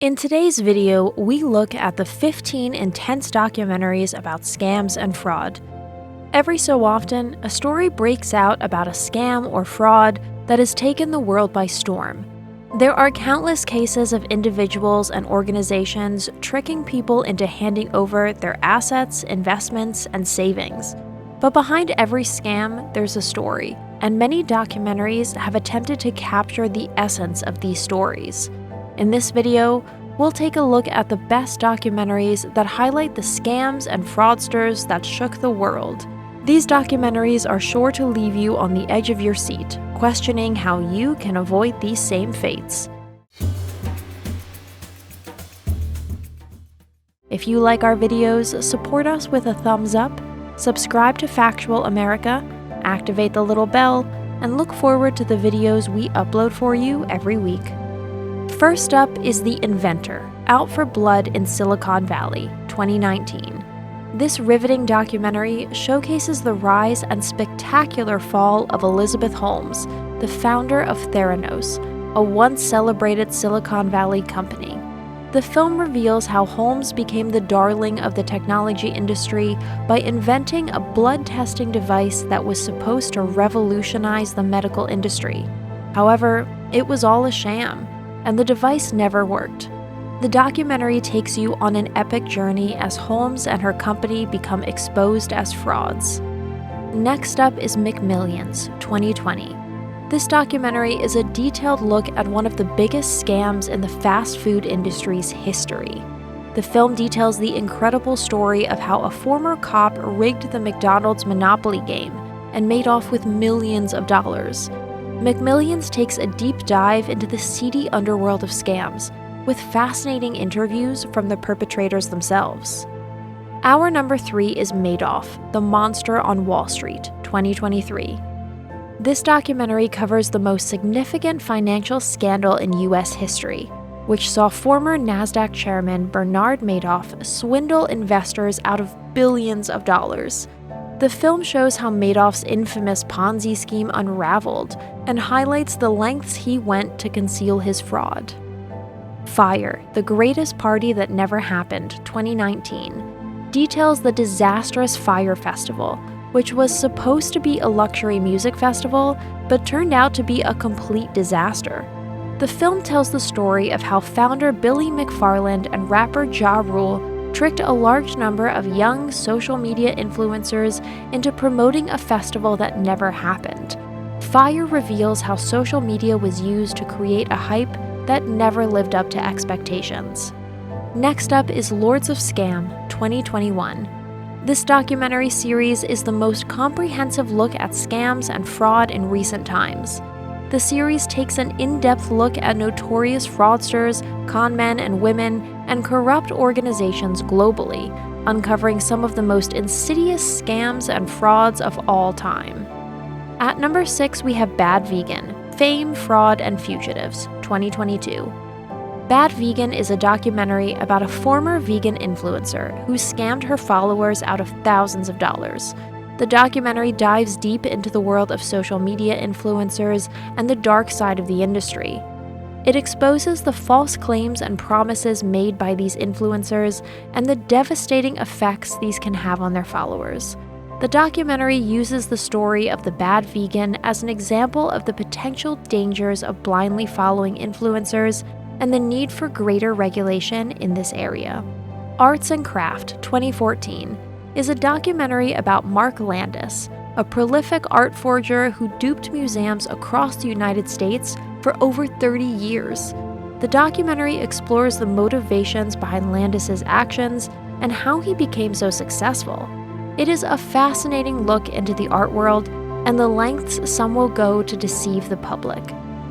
In today's video, we look at the 15 intense documentaries about scams and fraud. Every so often, a story breaks out about a scam or fraud that has taken the world by storm. There are countless cases of individuals and organizations tricking people into handing over their assets, investments, and savings. But behind every scam, there's a story, and many documentaries have attempted to capture the essence of these stories. In this video, we'll take a look at the best documentaries that highlight the scams and fraudsters that shook the world. These documentaries are sure to leave you on the edge of your seat, questioning how you can avoid these same fates. If you like our videos, support us with a thumbs up, subscribe to Factual America, activate the little bell, and look forward to the videos we upload for you every week. First up is The Inventor, Out for Blood in Silicon Valley, 2019. This riveting documentary showcases the rise and spectacular fall of Elizabeth Holmes, the founder of Theranos, a once-celebrated Silicon Valley company. The film reveals how Holmes became the darling of the technology industry by inventing a blood testing device that was supposed to revolutionize the medical industry. However, it was all a sham, and the device never worked. The documentary takes you on an epic journey as Holmes and her company become exposed as frauds. Next up is McMillions, 2020. This documentary is a detailed look at one of the biggest scams in the fast food industry's history. The film details the incredible story of how a former cop rigged the McDonald's Monopoly game and made off with millions of dollars. McMillions takes a deep dive into the seedy underworld of scams, with fascinating interviews from the perpetrators themselves. Our number 3 is Madoff, the Monster on Wall Street, 2023. This documentary covers the most significant financial scandal in U.S. history, which saw former NASDAQ chairman Bernard Madoff swindle investors out of billions of dollars. The film shows how Madoff's infamous Ponzi scheme unraveled and highlights the lengths he went to conceal his fraud. Fire, the Greatest Party That Never Happened, 2019, details the disastrous Fire Festival, which was supposed to be a luxury music festival, but turned out to be a complete disaster. The film tells the story of how founder Billy McFarland and rapper Ja Rule tricked a large number of young social media influencers into promoting a festival that never happened. Fire reveals how social media was used to create a hype that never lived up to expectations. Next up is Lords of Scam, 2021. This documentary series is the most comprehensive look at scams and fraud in recent times. The series takes an in-depth look at notorious fraudsters, con men and women, and corrupt organizations globally, uncovering some of the most insidious scams and frauds of all time. At number 6, we have Bad Vegan, Fame, Fraud, and Fugitives, 2022. Bad Vegan is a documentary about a former vegan influencer who scammed her followers out of thousands of dollars. The documentary dives deep into the world of social media influencers and the dark side of the industry. It exposes the false claims and promises made by these influencers and the devastating effects these can have on their followers. The documentary uses the story of the Bad Vegan as an example of the potential dangers of blindly following influencers and the need for greater regulation in this area. Arts and Craft, 2014, is a documentary about Mark Landis, a prolific art forger who duped museums across the United States for over 30 years. The documentary explores the motivations behind Landis's actions and how he became so successful. It is a fascinating look into the art world and the lengths some will go to deceive the public.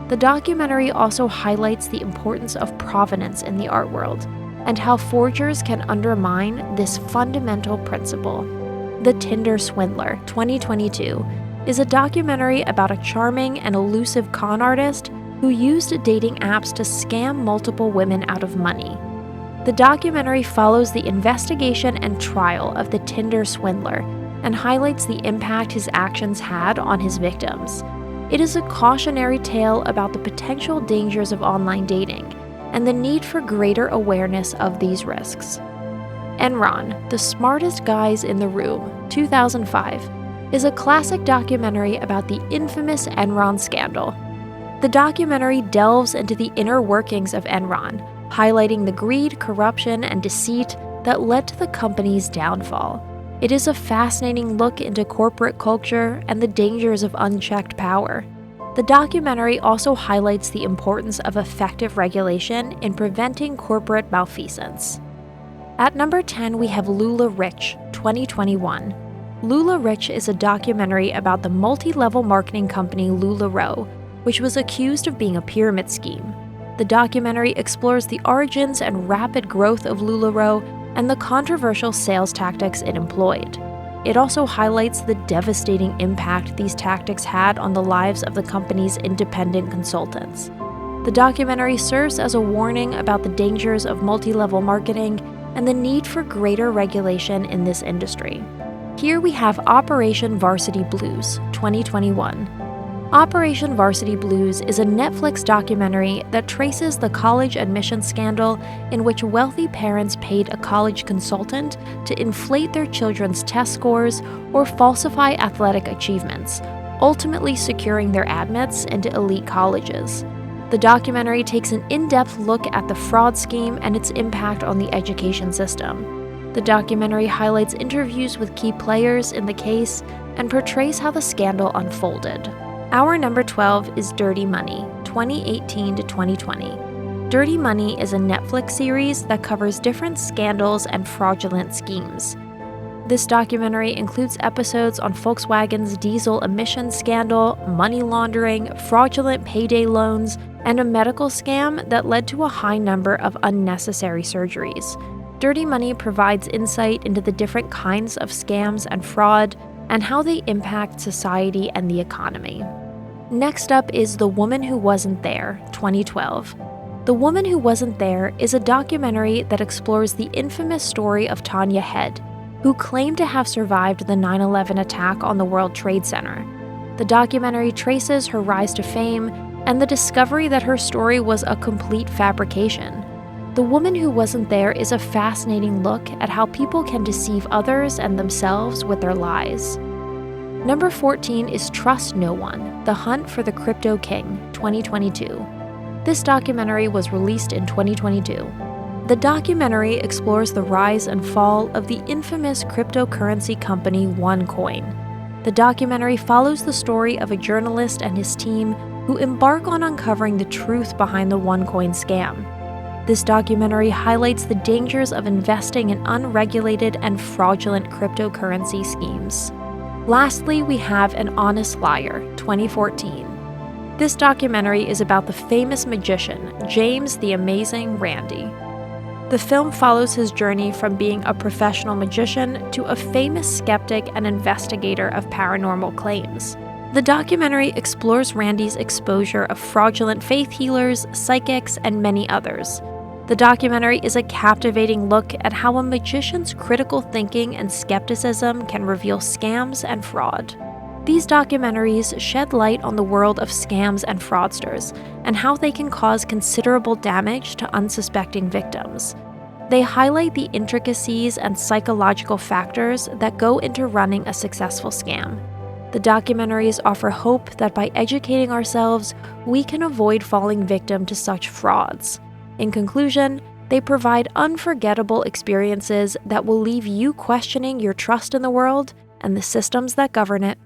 The documentary also highlights the importance of provenance in the art world and how forgers can undermine this fundamental principle. The Tinder Swindler, 2022, is a documentary about a charming and elusive con artist who used dating apps to scam multiple women out of money. The documentary follows the investigation and trial of the Tinder Swindler and highlights the impact his actions had on his victims. It is a cautionary tale about the potential dangers of online dating and the need for greater awareness of these risks. Enron, The Smartest Guys in the Room, 2005, is a classic documentary about the infamous Enron scandal. The documentary delves into the inner workings of Enron, highlighting the greed, corruption, and deceit that led to the company's downfall. It is a fascinating look into corporate culture and the dangers of unchecked power. The documentary also highlights the importance of effective regulation in preventing corporate malfeasance. At number 10, we have Lula Rich, 2021. Lula Rich is a documentary about the multi-level marketing company LuLaRoe, which was accused of being a pyramid scheme. The documentary explores the origins and rapid growth of LuLaRoe and the controversial sales tactics it employed. It also highlights the devastating impact these tactics had on the lives of the company's independent consultants. The documentary serves as a warning about the dangers of multi-level marketing and the need for greater regulation in this industry. Here we have Operation Varsity Blues, 2021. Operation Varsity Blues is a Netflix documentary that traces the college admission scandal in which wealthy parents paid a college consultant to inflate their children's test scores or falsify athletic achievements, ultimately securing their admits into elite colleges. The documentary takes an in-depth look at the fraud scheme and its impact on the education system. The documentary highlights interviews with key players in the case and portrays how the scandal unfolded. Our number 12 is Dirty Money, 2018 to 2020. Dirty Money is a Netflix series that covers different scandals and fraudulent schemes. This documentary includes episodes on Volkswagen's diesel emissions scandal, money laundering, fraudulent payday loans, and a medical scam that led to a high number of unnecessary surgeries. Dirty Money provides insight into the different kinds of scams and fraud and how they impact society and the economy. Next up is The Woman Who Wasn't There, 2012. The Woman Who Wasn't There is a documentary that explores the infamous story of Tanya Head, who claimed to have survived the 9/11 attack on the World Trade Center. The documentary traces her rise to fame and the discovery that her story was a complete fabrication. The Woman Who Wasn't There is a fascinating look at how people can deceive others and themselves with their lies. Number 14 is Trust No One, The Hunt for the Crypto King, 2022. This documentary was released in 2022. The documentary explores the rise and fall of the infamous cryptocurrency company OneCoin. The documentary follows the story of a journalist and his team who embark on uncovering the truth behind the OneCoin scam. This documentary highlights the dangers of investing in unregulated and fraudulent cryptocurrency schemes. Lastly, we have An Honest Liar, 2014. This documentary is about the famous magician, James the Amazing Randi. The film follows his journey from being a professional magician to a famous skeptic and investigator of paranormal claims. The documentary explores Randy's exposure of fraudulent faith healers, psychics, and many others. The documentary is a captivating look at how a magician's critical thinking and skepticism can reveal scams and fraud. These documentaries shed light on the world of scams and fraudsters and how they can cause considerable damage to unsuspecting victims. They highlight the intricacies and psychological factors that go into running a successful scam. The documentaries offer hope that by educating ourselves, we can avoid falling victim to such frauds. In conclusion, they provide unforgettable experiences that will leave you questioning your trust in the world and the systems that govern it.